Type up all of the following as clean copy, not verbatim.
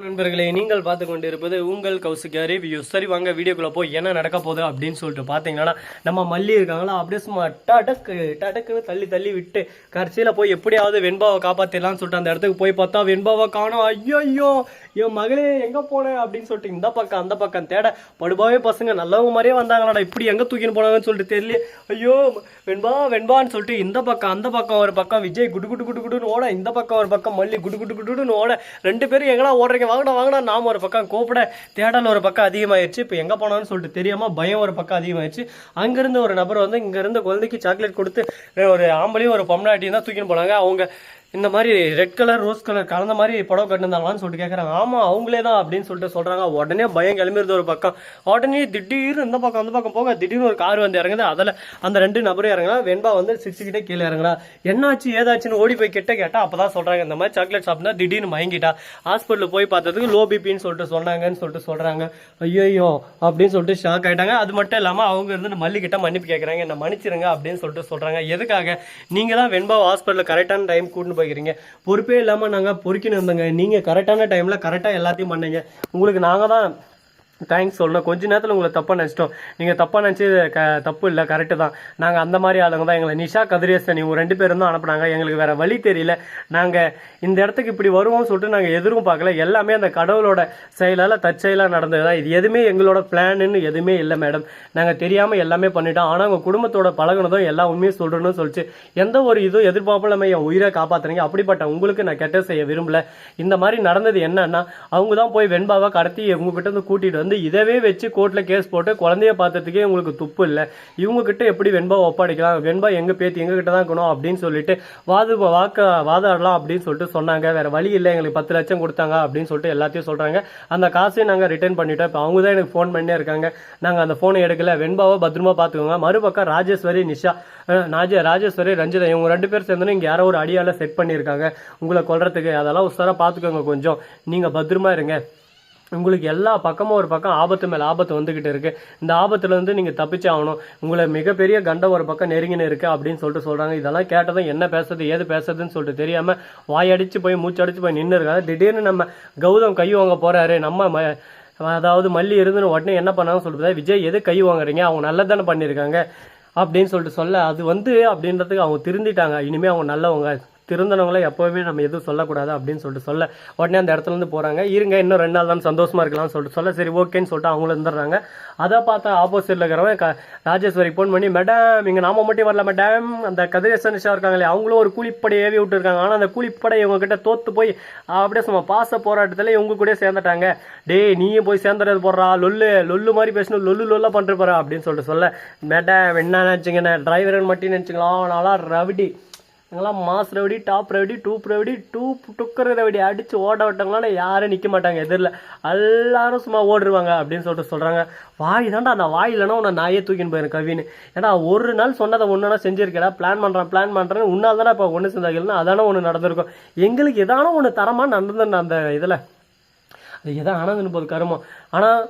நண்பர்களே, நீங்கள் பார்த்து கொண்டிருப்பது உங்கள் கௌசிகா ரிவ்யூ. சரி வாங்க வீடியோக்குள்ள போய் என்ன நடக்க போகுது அப்படின்னு சொல்லிட்டு பார்த்தீங்கன்னா, நம்ம மல்லி இருக்காங்களா அப்படியே சும்மா டடக்குன்னு தள்ளி தள்ளி விட்டு கடைசியில் போய் எப்படியாவது வெண்பாவை காப்பாற்றிடலாம்னு சொல்லிட்டு அந்த இடத்துக்கு போய் பார்த்தா வெண்பாவை காணோம். ஐயோ என் மகளே எங்கே போனேன் அப்படின்னு சொல்லிட்டு இந்த பக்கம் அந்த பக்கம் தேட படுபாவே பசங்க நல்லவங்க மாதிரியே வந்தாங்களாடா, இப்படி எங்கே தூக்கின்னு போனாங்கன்னு சொல்லிட்டு தெரியல. ஐயோ வெண்பான்னு சொல்லிட்டு இந்த பக்கம் அந்த பக்கம் ஒரு பக்கம் விஜய் குடு குடு குடு குடுன்னு ஓட, இந்த பக்கம் ஒரு பக்கம் மல்லி குடு குடு குடுன்னு ஓட, ரெண்டு பேரும் எங்கடா ஓடுறீங்க வாங்கடா நாம ஒரு பக்கம் கூப்பிட தேடல் ஒரு பக்கம் அதிகமாயிருச்சு. இப்போ எங்கே போனான்னு சொல்லிட்டு தெரியாமல் பயம் ஒரு பக்கம் அதிகமாயிருச்சு. அங்கேருந்து ஒரு நபர் வந்து இங்கேருந்து குழந்தைக்கு சாக்லேட் கொடுத்து ஒரு ஆம்பளையும் ஒரு பொம்னாட்டியும் தான் தூக்கின்னு போனாங்க. அவங்க இந்த மாதிரி ரெட் கலர் ரோஸ் கலர் கலந்த மாதிரி புடவை கட்டிருந்தாங்களான்னு சொல்லிட்டு கேட்குறாங்க. ஆமாம் அவங்களே தான் அப்படின்னு சொல்லிட்டு சொல்கிறாங்க. உடனே பயம் கிளம்பிடுது ஒரு பக்கம். உடனே திடீர்னு இந்த பக்கம் அந்த பக்கம் போக திடீர்னு ஒரு கார் வந்து இறங்குது. அதில் அந்த ரெண்டு நபரும் இறங்குனா வெண்பா வந்து சிரிச்சுக்கிட்டே கீழே இறங்குறா. என்னாச்சு ஏதாச்சுன்னு ஓடி போய் கேட்டால் அப்போ தான் சொல்கிறாங்க, இந்த மாதிரி சாக்லேட் சாப்பிட்டா திடீர்னு மயங்கிட்டா, ஹாஸ்பிட்டலில் போய் பார்த்ததுக்கு லோ பிபின்னு சொல்லிட்டு சொன்னாங்கன்னு சொல்லிட்டு சொல்கிறாங்க. ஐயோ அப்படின்னு சொல்லிட்டு ஷாக் ஆகிட்டாங்க. அது மட்டும் இல்லாமல் அவங்க இருந்து மல்லிகிட்ட மன்னிப்பு கேட்குறாங்க, என்ன மன்னிச்சிருங்க அப்படின்னு சொல்லிட்டு சொல்கிறாங்க. எதுக்காக? நீங்கள் தான் வெண்பா ஹாஸ்பிட்டலில் கரெக்டான டைம் கூட்டின்னு போய்க்கிறீங்க, பொறுப்பே இல்லாமல் நாங்கள் பொறுக்கின்னு இருந்தோங்க, நீங்கள் கரெக்டான டைமில் கரெக்டாக எல்லாத்தையும் பண்ணீங்க, உங்களுக்கு நாங்கள் தான் தேங்க்ஸ் சொல்லணும். கொஞ்ச நேரத்தில் உங்களை தப்பாக நினச்சிட்டோம், நீங்கள் தப்பாக நினச்சி தப்பு இல்லை, கரெக்டு தான், நாங்கள் அந்த மாதிரி ஆளுங்க தான். எங்களை நிஷா கதிரேசன் இவங்க ரெண்டு பேரும் தான் அனுப்புனாங்க, எங்களுக்கு வேறு வழி தெரியல, நாங்கள் இந்த இடத்துக்கு இப்படி வருவோம்னு சொல்லிட்டு நாங்கள் எதிரும் பார்க்கல, எல்லாமே அந்த கடவுளோட செயலால் தற்செயலாக நடந்தது தான், இது எதுவுமே எங்களோட பிளான்னு எதுவுமே இல்லை மேடம், நாங்கள் தெரியாமல் எல்லாமே பண்ணிட்டோம், ஆனால் உங்கள் குடும்பத்தோட பழகினதும் எல்லா உண்மையும் சொல்கிறேன்னு சொல்லிச்சு, எந்த ஒரு இதுவும் எதிர்பார்ப்பு நம்ம என் உயிரை காப்பாற்றுறீங்க, அப்படிப்பட்ட உங்களுக்கு நான் கெட்ட செய்ய விரும்பல, இந்த மாதிரி நடந்தது என்னன்னா அவங்க தான் போய் வெண்பாவை கடத்தி உங்ககிட்ட இருந்து கூட்டிகிட்டு வந்து இதவே வச்சு கோர்ட்ல கேஸ் போட்டு குழந்தைய பார்த்ததுக்கே உங்களுக்கு துப்பு இல்லை, இவங்க கிட்ட எப்படி வெண்பா ஒப்படைக்கலாம், வெண்பா எங்க பேத்தி எங்க கிட்ட தான் இருக்கணும் அப்படின்னு சொல்லிட்டு வாதாடலாம் அப்படின்னு சொல்லிட்டு சொன்னாங்க. வேற வழி இல்லை, எங்களுக்கு 10 லட்சம் கொடுத்தாங்க அப்படின்னு சொல்லிட்டு எல்லாத்தையும் சொல்றாங்க. அந்த காசையும் நாங்கள் ரிட்டர்ன் பண்ணிட்டோம். இப்போ அவங்க தான் எனக்கு ஃபோன் பண்ணியே இருக்காங்க, நாங்கள் அந்த ஃபோனை எடுக்கல, வெண்பாவை பத்திரமா பார்த்துக்கோங்க. மறுபக்கம் ராஜேஸ்வரி நிஷா ராஜேஸ்வரி ரஞ்சிதா இவங்க ரெண்டு பேர் சேர்ந்து இங்கே யாரோ ஒரு அடியால செட் பண்ணியிருக்காங்க உங்களை கொல்றதுக்கு, அதெல்லாம் உசாரா பார்த்துக்கோங்க, கொஞ்சம் நீங்கள் பத்திரமா இருங்க, உங்களுக்கு எல்லா பக்கமும் ஒரு பக்கம் ஆபத்து மேலே ஆபத்து வந்துக்கிட்டு இருக்கு, இந்த ஆபத்துலேருந்து நீங்கள் தப்பிச்சு ஆகணும், உங்களை மிகப்பெரிய கண்டம் ஒரு பக்கம் நெருங்கின்னு இருக்கு அப்படின்னு சொல்லிட்டு சொல்கிறாங்க. இதெல்லாம் கேட்டதும் என்ன பேசுறது ஏது பேசுறதுன்னு சொல்லிட்டு தெரியாமல் வாயடிச்சு போய் மூச்சடிச்சு போய் நின்று இருக்காங்க. திடீர்னு நம்ம கௌதம் கை வாங்க போகிறாரு, நம்ம அதாவது மல்லி இருந்துன்னு உடனே என்ன பண்ணாங்கன்னு சொல்லிட்டு விஜய் எது கை வாங்குறீங்க, அவங்க நல்லது தானே பண்ணியிருக்காங்க அப்படின்னு சொல்லிட்டு சொல்ல, அது வந்து அப்படின்றதுக்கு அவங்க திருந்திட்டாங்க, இனிமேல் அவங்க நல்லவங்க, திருந்தனவங்களே எப்போவுமே நம்ம எதுவும் சொல்லக்கூடாது அப்படின்னு சொல்லிட்டு சொல்ல உடனே அந்த இடத்துலேருந்து போகிறாங்க. இருங்க இன்னும் 2 நாள் தான் சந்தோஷமாக இருக்கலாம்னு சொல்லிட்டு சொல்ல சரி ஓகேன்னு சொல்லிட்டு அவங்களும் இருந்துடுறாங்க. அதை பார்த்தா ஆப்போசிட்டில் இருக்கிறவன் ராஜேஸ்வரி ஃபோன் பண்ணி, மேடம் இங்கே நாம மட்டும் வரல மேடம், அந்த கதிரேசன் நிஷா இருக்காங்களே அவங்களும் ஒரு கூலிப்படை ஏவி விட்டுருக்காங்க, ஆனால் அந்த கூலிப்படை இவங்ககிட்ட தோற்று போய் அப்படியே சும்மா பாச போராட்டத்தில் இவங்க கூட சேர்ந்துட்டாங்க, நீயும் போய் சேர்ந்துறது போடுறா, லொல்லு மாதிரி பேசணும், லொல்லா பண்ணுற போறா அப்படின்னு சொல்லிட்டு சொல்ல, மேடம் என்ன நினச்சிங்கண்ணே டிரைவர்னு மட்டும் நினச்சிங்களா, நாளா ரவிடி எங்கெல்லாம் மாஸ் ரவுடி, டாப் ரவுடி, டுக்கர் ரவுடி அடித்து ஓட விட்டவங்களால யாரும் நிற்க மாட்டாங்க எதிரில், எல்லாரும் சும்மா ஓடுருவாங்க அப்படின்னு சொல்லிட்டு சொல்கிறாங்க. வாய் தான்டா, அந்த வாய் இல்லைன்னா உன்னை நாயே தூக்கின்னு போயிரு கவின்னு, ஏன்னா ஒரு நாள் சொன்னதை ஒன்றுனா செஞ்சிருக்கேடா, பிளான் பண்ணுறேன்னு உன்னால் தானே இப்போ ஒன்று செஞ்சாங்கன்னா அதானே ஒன்று நடந்திருக்கும், எங்களுக்கு எதான ஒன்று தரமாக நடந்துன்னு அந்த இதில் அது எதாவது ஆனதுன்னு போது கருமம். ஆனால்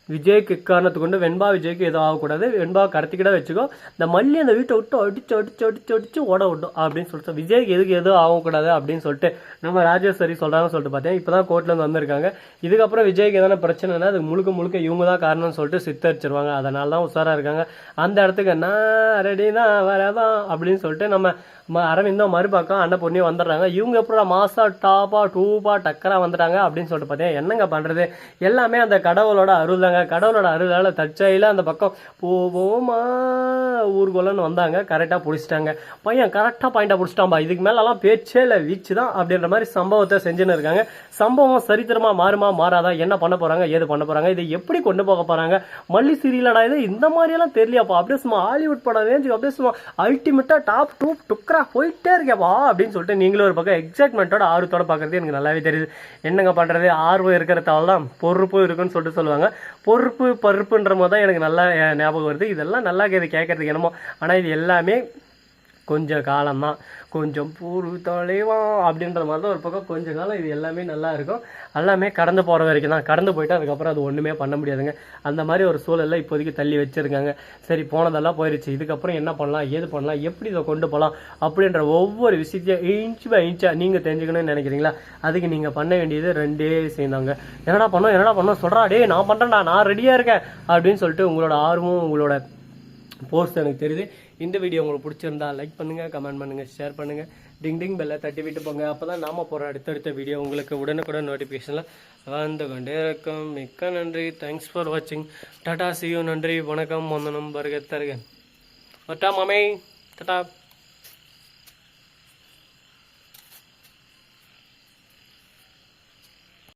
விஜய்க்கு காரணத்துக்கு கொண்டு வெண்பா விஜய்க்கு எதுவும் ஆகக்கூடாது, வெண்பா கடத்திக்கிட்ட வச்சுக்கோ, இந்த மல்லி அந்த வீட்டை விட்டு அடிச்சு ஓட விட்டோம் அப்படின்னு சொல்லிட்டு விஜய்க்கு எதுவும் ஆகக்கூடாது அப்படின்னு சொல்லிட்டு நம்ம ராஜேஸ்வரி சொல்கிறாங்கன்னு சொல்லிட்டு பார்த்தேன். இப்போ தான் கோர்ட்லேருந்து வந்திருக்காங்க. இதுக்கப்புறம் விஜய்க்கு எதனா பிரச்சனைனா அது முழுக்க இவங்க தான் காரணம்னு சொல்லிட்டு சித்தரிச்சிருவாங்க. அதனால தான் உஷாராக இருக்காங்க. அந்த இடத்துக்கு நான் ரெடி தான் வரதான் அப்படின்னு சொல்லிட்டு நம்ம அரவிந்தம் மறுபக்கம் அன்னபூர்ணியும் வந்துடுறாங்க. இவங்க அப்புறம் மாசா டூப்பா டக்கரா வந்துட்டாங்க அப்படின்னு சொல்லிட்டு பார்த்தேன். என்னங்க பண்ணுறது, எல்லாமே அந்த கடவுளோட அருள் தாங்க, கடவுளோட அருளால் தற்செயல அந்த பக்கம் போவோமா ஊர்கோலன்னு வந்தாங்க, கரெக்டாக பிடிச்சிட்டாங்க, பையன் கரெக்டாக பாயிண்டாக பிடிச்சிட்டான்பா, இதுக்கு மேலெல்லாம் பேச்சே இல்லை வீச்சு தான் அப்படின்ற மாதிரி சம்பவத்தை செஞ்சுன்னு இருக்காங்க. சம்பவம் சரித்திரமாக மாறுமா மாறாதா, என்ன பண்ண போகிறாங்க ஏது பண்ண போகிறாங்க, இதை எப்படி கொண்டு போக போகிறாங்க, மல்லி சீரியலடா இது இந்த மாதிரியெல்லாம் தெரியலையாப்பா, அப்படியே சும்மா ஹாலிவுட் படம் ரேஞ்சுக்கு அப்படியே சும்மா அல்டிமேட்டாக டாப் டுக்கரா போயிட்டே இருக்கேப்பா அப்படின்னு சொல்லிட்டு நீங்களும் ஒரு பக்கம் எக்ஸைட்மெண்ட்டோட ஆர்வத்தோட பார்க்குறது எனக்கு நல்லாவே தெரியுது. என்னங்க பண்ணுறது, ஆர்வம் இருக்கிறதால தான் பொறுப்பும் இருக்குன்னு சொல்லிட்டு சொல்லுவாங்க. பருப்புன்ற போது தான் எனக்கு நல்லா ஞாபகம் வருது. இதெல்லாம் நல்லா இது கேட்கறதுக்கு என்னமோ, ஆனால் இது எல்லாமே கொஞ்சம் காலம்தான், கொஞ்சம் பூரு தொலைவா அப்படின்ற மாதிரி தான் ஒரு பக்கம் கொஞ்சம் காலம் இது எல்லாமே நல்லா இருக்கும். எல்லாமே கடந்து போகிற வரைக்கும் தான், கடந்து போயிட்டு அதுக்கப்புறம் அது ஒன்றுமே பண்ண முடியாதுங்க. அந்த மாதிரி ஒரு சூழலில் இப்போதைக்கு தள்ளி வச்சுருக்காங்க. சரி போனதெல்லாம் போயிடுச்சு, இதுக்கப்புறம் என்ன பண்ணலாம், ஏது பண்ணலாம், எப்படி இதை கொண்டு போகலாம் அப்படின்ற ஒவ்வொரு விஷயத்தையும் இன்ச் பை இன்ச்சாக நீங்கள் தெரிஞ்சுக்கணும்னு நினைக்கிறீங்களா? அதுக்கு நீங்கள் பண்ண வேண்டியது 2 விஷயம் தாங்க. என்னடா பண்ணோம் சொல்கிறா, டே நான் பண்ணுறேன்டா, நான் ரெடியாக இருக்கேன் அப்படின்னு சொல்லிட்டு உங்களோட ஆர்வம், உங்களோட போஸ்ட் எனக்கு தெரியுது. இந்த வீடியோ உங்களுக்கு பிடிச்சிருந்தா லைக் பண்ணுங்கள், கமெண்ட் பண்ணுங்கள், ஷேர் பண்ணுங்கள், டிங் பெல்லை தட்டி விட்டு போங்க. அப்போ தான் நாம போகிற அடுத்தடுத்த வீடியோ உங்களுக்கு உடனுக்குடன் நோட்டிஃபிகேஷனில் வந்து கொண்டே இருக்கும். மிக்க நன்றி, தேங்க்ஸ் ஃபார் வாட்சிங். டாடா, see you, நன்றி, வணக்கம், வந்தனம், வருக தருக. ஒட்டா மாமே, டாடா.